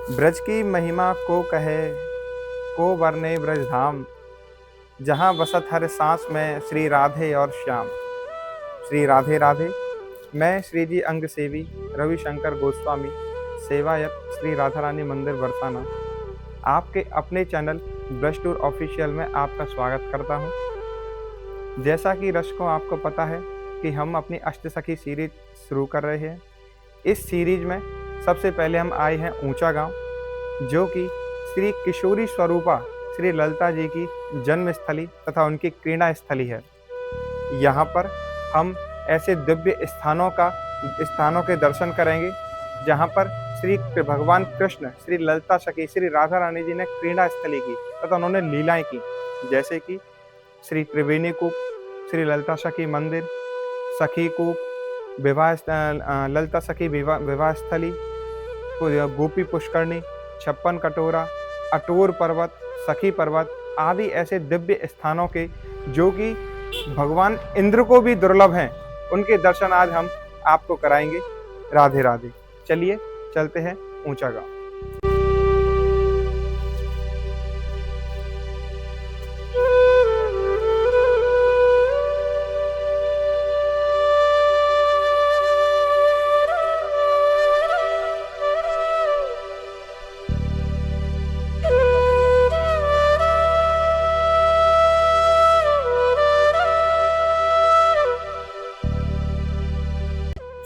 ब्रज की महिमा को कहे, को वर्णे ब्रज धाम, जहाँ बसत हर सांस में श्री राधे और श्याम। श्री राधे राधे। मैं श्री जी अंग सेवी रविशंकर गोस्वामी, सेवायत श्री राधा रानी मंदिर बरसाना, आपके अपने चैनल ब्रज टूर ऑफिशियल में आपका स्वागत करता हूँ। जैसा कि दर्शकों आपको पता है कि हम अपनी अष्टसखी सीरीज शुरू कर रहे हैं। इस सीरीज में सबसे पहले हम आए हैं ऊंचा गांव, जो कि श्री किशोरी स्वरूपा श्री ललिता जी की जन्म स्थली तथा उनकी क्रीड़ा स्थली है। यहाँ पर हम ऐसे दिव्य स्थानों के दर्शन करेंगे जहाँ पर श्री भगवान कृष्ण श्री ललिता सखी श्री राधा रानी जी ने क्रीड़ा स्थली की तथा उन्होंने लीलाएं की, जैसे कि श्री त्रिवेणी कूप, श्री ललिता सखी मंदिर, सखी कूप, ललिता सखी विवाह स्थली, गोपी पुष्करणी, छप्पन कटोरा, अटोर पर्वत, सखी पर्वत आदि ऐसे दिव्य स्थानों के जो कि भगवान इंद्र को भी दुर्लभ हैं, उनके दर्शन आज हम आपको कराएंगे। राधे राधे। चलिए चलते हैं ऊंचा गांव।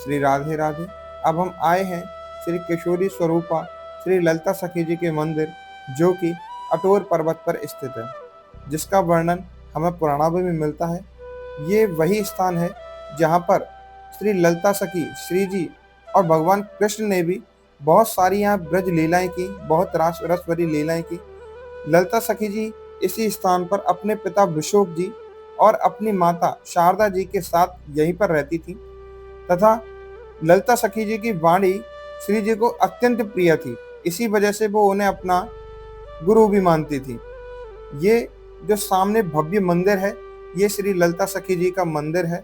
श्री राधे राधे। अब हम आए हैं श्री किशोरी स्वरूपा श्री ललिता सखी जी के मंदिर, जो कि अटोर पर्वत पर स्थित है, जिसका वर्णन हमें पुराणों में मिलता है। ये वही स्थान है जहाँ पर श्री ललिता सखी श्री जी और भगवान कृष्ण ने भी बहुत सारी यहाँ ब्रज लीलाएं की, बहुत रस भरी लीलाएं की। ललिता सखी जी इसी स्थान पर अपने पिता विशोक जी और अपनी माता शारदा जी के साथ यहीं पर रहती थी, तथा ललिता सखी जी की वाणी श्री जी को अत्यंत प्रिय थी। इसी वजह से वो उन्हें अपना गुरु भी मानती थी। ये जो सामने भव्य मंदिर है, ये श्री ललिता सखी जी का मंदिर है।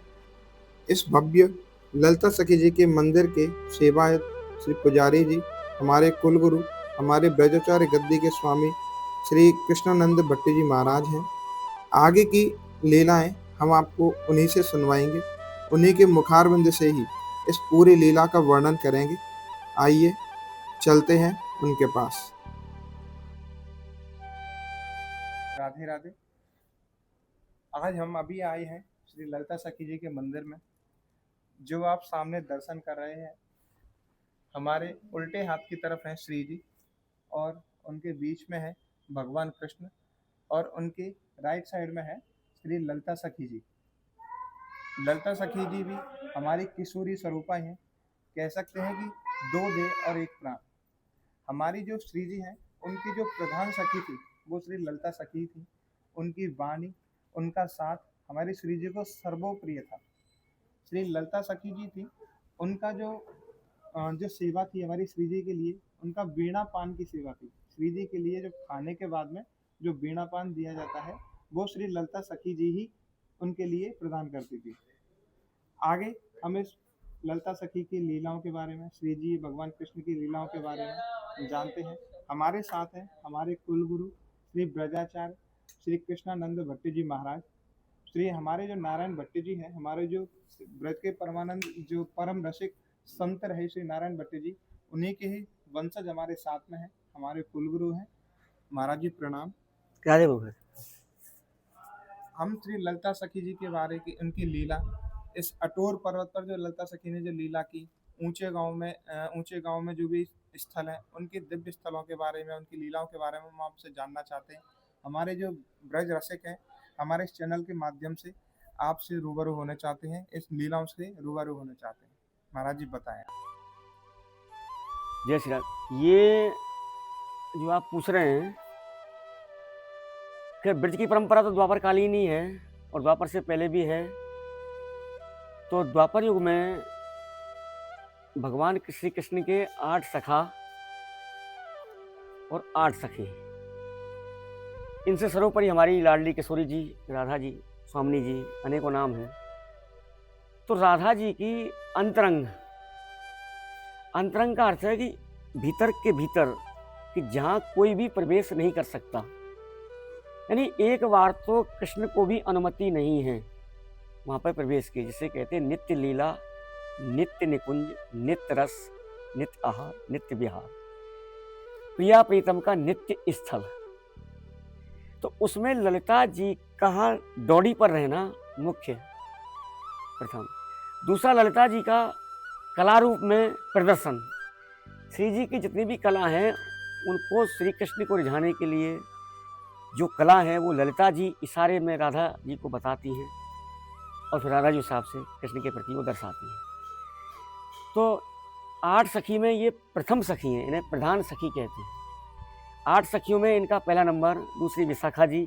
इस भव्य ललिता सखी जी के मंदिर के सेवायत श्री पुजारी जी हमारे कुलगुरु, हमारे ब्रजाचार्य गद्दी के स्वामी श्री कृष्णानंद भट्टी जी महाराज हैं। आगे की लीलाएं हम आपको उन्हीं से सुनवाएंगे, उन्हीं के मुखारबिंद से ही इस पूरी लीला का वर्णन करेंगे। आइए चलते हैं उनके पास। राधे राधे। आज हम अभी आए हैं श्री ललिता सखी जी के मंदिर में, जो आप सामने दर्शन कर रहे हैं। हमारे उल्टे हाथ की तरफ है श्री जी और उनके बीच में है भगवान कृष्ण, और उनके राइट साइड में है श्री ललिता सखी जी। ललिता सखी जी भी हमारी किशोरी स्वरूपा हैं। कह सकते हैं कि दो देह और एक प्राण। हमारी जो श्री जी हैं, उनकी जो प्रधान सखी थी वो श्री ललिता सखी थी। उनकी वाणी, उनका साथ हमारी श्री जी को सर्वोप्रिय था। श्री ललिता सखी जी थी, उनका जो सेवा थी हमारी श्री जी के लिए, उनका वीणा पान की सेवा थी। श्री जी के लिए जो खाने के बाद में जो वीणा पान दिया जाता है, वो श्री ललिता सखी जी ही उनके लिए प्रदान करती थी। आगे हम इस ललिता सखी की लीलाओं के बारे में, श्री जी भगवान कृष्ण की लीलाओं के बारे में जानते हैं। हमारे साथ हैं हमारे कुलगुरु श्री ब्रजाचार्य श्री कृष्णानंद भट्टी जी महाराज। श्री हमारे जो नारायण भट्टी जी हैं, हमारे जो ब्रज के परमानंद जो परम रसिक संत रहे श्री नारायण भट्टी जी, उन्हीं के ही वंशज हमारे साथ में हैं, हमारे कुलगुरु हैं। महाराज जी प्रणाम। क्या देखोगे? हम श्री ललिता सखी जी के बारे की उनकी लीला, इस अटोर पर्वत पर जो ललिता सखी ने जो लीला की, ऊंचे गांव में जो भी स्थल हैं, उनके दिव्य स्थलों के बारे में, उनकी लीलाओं के बारे में हम आपसे जानना चाहते हैं। हमारे जो ब्रज रसिक हैं, हमारे इस चैनल के माध्यम से आपसे रूबरू होने चाहते हैं, इस लीलाओं से रूबरू होने चाहते हैं। महाराज जी बताएं। जय श्री राम। ये जो आप पूछ रहे हैं कि ब्रज की परंपरा तो द्वापर कालीन ही है और द्वापर से पहले भी है। तो द्वापर युग में भगवान श्री कृष्ण के 8 सखा और 8 सखी, इनसे सर्वोपरि हमारी लाडली किशोरी जी, राधा जी, स्वामिनी जी, अनेकों नाम हैं। तो राधा जी की अंतरंग का अर्थ है कि भीतर के भीतर कि जहाँ कोई भी प्रवेश नहीं कर सकता, यानी एक बार तो कृष्ण को भी अनुमति नहीं है वहाँ पर प्रवेश की, जिसे कहते हैं नित्य लीला, नित्य निकुंज, नित्य रस, नित्य आहार, नित्य विहार, प्रिया प्रीतम का नित्य स्थल। तो उसमें ललिता जी कहाँ डोडी पर रहना मुख्य प्रथम। दूसरा, ललिता जी का कला रूप में प्रदर्शन। श्री जी की जितनी भी कला हैं उनको श्री कृष्ण को रिझाने के लिए जो कला है वो ललिता जी इशारे में राधा जी को बताती हैं और फिर राधा जी उस हिसाब से कृष्ण के प्रति वो दर्शाती हैं। तो 8 सखी में ये प्रथम सखी हैं, इन्हें प्रधान सखी कहते हैं। 8 सखियों में इनका पहला नंबर, दूसरी विशाखा जी,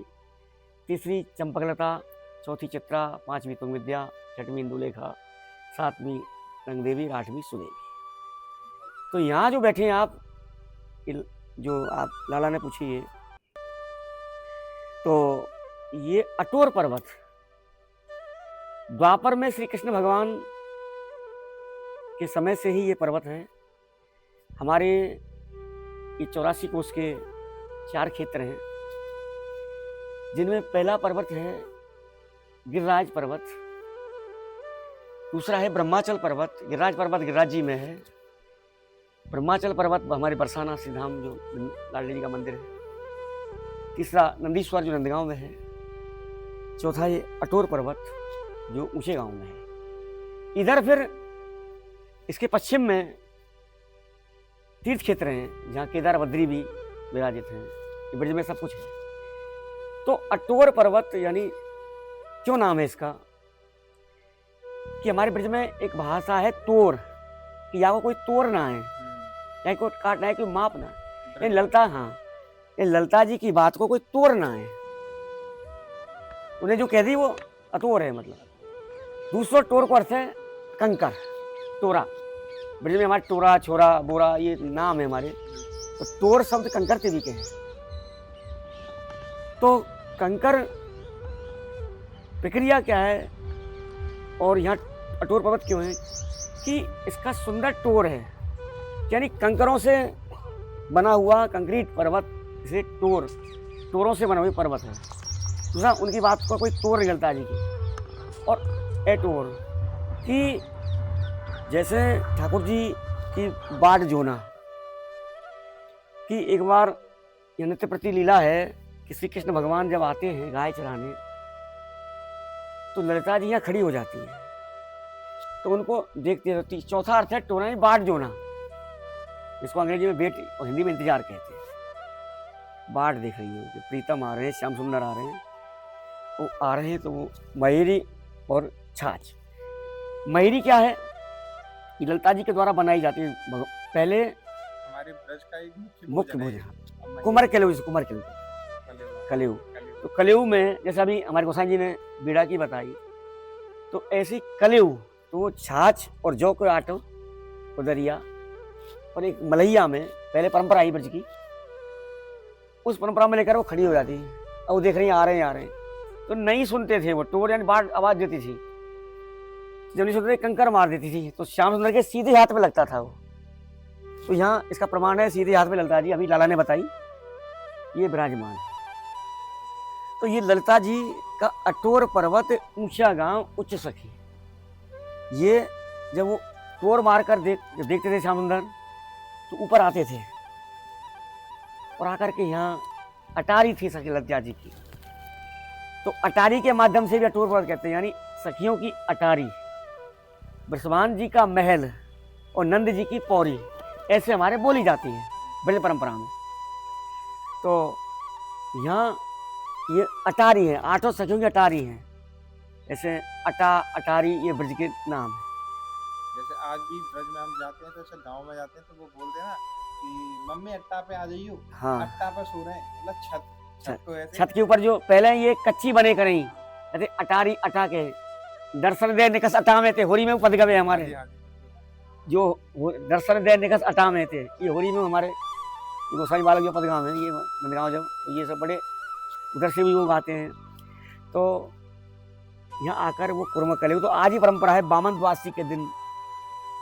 तीसरी चंपकलता, चौथी चित्रा, 5वीं तुंग विद्या, 6वीं इंदुलेखा, 7वीं रंगदेवी, 8वीं सुदेवी। तो यहाँ जो बैठे हैं आप, जो आप लाला ने पूछी है, तो ये अटोर पर्वत द्वापर में श्री कृष्ण भगवान के समय से ही ये पर्वत है। हमारे ये 84 कोस के 4 क्षेत्र हैं, जिनमें पहला पर्वत है गिरिराज पर्वत, दूसरा है ब्रह्माचल पर्वत। गिरिराज पर्वत गिरिराज जी में है। ब्रह्माचल पर्वत हमारे बरसाना श्रीधाम जो लाडली जी का मंदिर है। तीसरा नंदीश्वर जो नंदगांव में है। चौथा ये अटोर पर्वत जो ऊंचे गांव में है। इधर फिर इसके पश्चिम में तीर्थ क्षेत्र हैं जहाँ केदार बद्री भी विराजित हैं। ये ब्रज में सब कुछ है। तो अटोर पर्वत यानी क्यों नाम है इसका, कि हमारे ब्रज में एक भाषा है तोर, कि यहाँ को कोई तोड़ना है, या कोई काटना है, कोई मापना। ये ललिता, हाँ, ये ललिता जी की बात को कोई तोड़ना है, उन्हें जो कह दी वो अतोर है। मतलब दूसरा टोर को अर्थ है कंकर, टोरा। ब्रज में हमारे टोरा, छोरा, बोरा ये नाम है हमारे। तो तोर शब्द कंकर से भी के हैं। तो कंकर प्रक्रिया क्या है और यहाँ अटोर पर्वत क्यों है, कि इसका सुंदर टोर है, यानी कंकरों से बना हुआ कंक्रीट पर्वत, इसे टोरों से बना हुआ पर्वत है। दूसरा, उनकी बात को कोई तोड़ नहीं ललिता जी की। और एटोर कि जैसे ठाकुर जी की बाट जोना, कि एक बार यह नित्य प्रति लीला है कि श्री कृष्ण भगवान जब आते हैं गाय चराने, तो ललिता जी यहाँ खड़ी हो जाती है, तो उनको देखती रहती। चौथा अर्थ है टोना, यानी बाट जोना, इसको अंग्रेजी में वेट और हिंदी में इंतजार कहते हैं। बाट देख रही है कि प्रीतम आ रहे हैं, श्याम सुंदर आ रहे हैं, वो आ रहे हैं। तो वो मयूरी और छाछ। मयूरी क्या है, ये ललिता जी के द्वारा बनाई जाती है। पहले हमारे ब्रज का एक मुख्य भोजन कुमार कलेऊ, कुमार कलेऊ। तो कलेऊ में जैसे अभी हमारे गोसाई जी ने बीड़ा की बताई, तो ऐसी कलेऊ, तो वो छाछ और जौ को आटो और दरिया और एक मलैया में पहले परंपरा आई ब्रज की, उस परंपरा में लेकर वो खड़ी हो जाती है। और वो देख रही है आ रहे हैं। तो नहीं सुनते थे वो, टोर यानी बाढ़ आवाज देती थी, जब नहीं सुनते थे कंकर मार देती थी। तो श्याम सुंदर के सीधे हाथ में लगता था वो। तो यहाँ इसका प्रमाण है, सीधे हाथ में ललिता जी, अभी लाला ने बताई, ये विराजमान है। तो ये ललिता जी का अटोर पर्वत, ऊंचा गांव, उच्च सखी। ये जब वो टोर मारकर देखते थे श्याम सुंदर, तो ऊपर आते थे और आकर के यहाँ अटारी थी सखी ललिता जी की। तो अटारी के माध्यम से भी अटोर पर्वत कहते हैं, यानी सखियों की अटारी। बृषभान जी का महल और नंद जी की पौड़ी, ऐसे हमारे बोली जाती है ब्रज परंपरा में। तो यहाँ ये अटारी है, 8 सखियों की अटारी है। ऐसे अटारी ये ब्रज के नाम है। जैसे आज भी ब्रज में हम जाते हैं तो ऐसे गांव में जाते हैं तो वो बोलते हैं ना कि मम्मी अट्टा पे आ जाइयो। हाँ, अट्टा पे सो रहे हैं, मतलब छत को ऐसे छत के ऊपर जो पहले ये कच्ची बने करें, ऐसे अटारी अटा के दर्शन दे निकस अटा में थे, होरी में पद गए हमारे, जो दर्शन दे निकस अटा में थे, ये होरी में हमारे गोसाई बालक जो पदगांव है, ये नंदगांव, जब ये सब बड़े उधर से भी लोग आते हैं। तो यहाँ आकर वो कुर्म कलेऊ, तो आज ही परंपरा है, बामन द्वादशी के दिन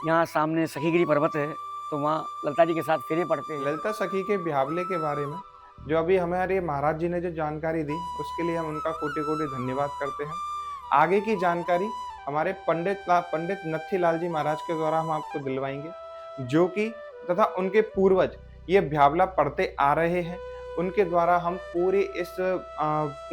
यहाँ सामने सखीगिरी पर्वत है, तो वहाँ ललिता जी के साथ फेरे पड़ते हैं। ललिता सखी के ब्यावले के बारे में जो अभी हमारे महाराज जी ने जो जानकारी दी, उसके लिए हम उनका कोटि कोटि धन्यवाद करते हैं। आगे की जानकारी हमारे पंडित नत्थीलाल जी महाराज के द्वारा हम आपको दिलवाएंगे, जो कि तथा उनके पूर्वज ये ब्यावला पढ़ते आ रहे हैं। उनके द्वारा हम पूरे इस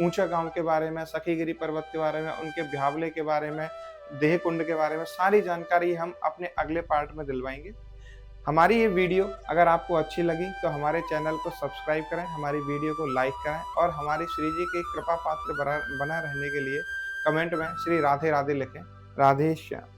ऊंचा गांव के बारे में, सखीगिरी पर्वत के बारे में, उनके ब्यावले के बारे में, देह कुंड के बारे में सारी जानकारी हम अपने अगले पार्ट में दिलवाएंगे। हमारी ये वीडियो अगर आपको अच्छी लगी तो हमारे चैनल को सब्सक्राइब करें, हमारी वीडियो को लाइक करें और हमारी श्री जी के कृपा पात्र बना रहने के लिए कमेंट में श्री राधे राधे लिखें। राधे श्याम।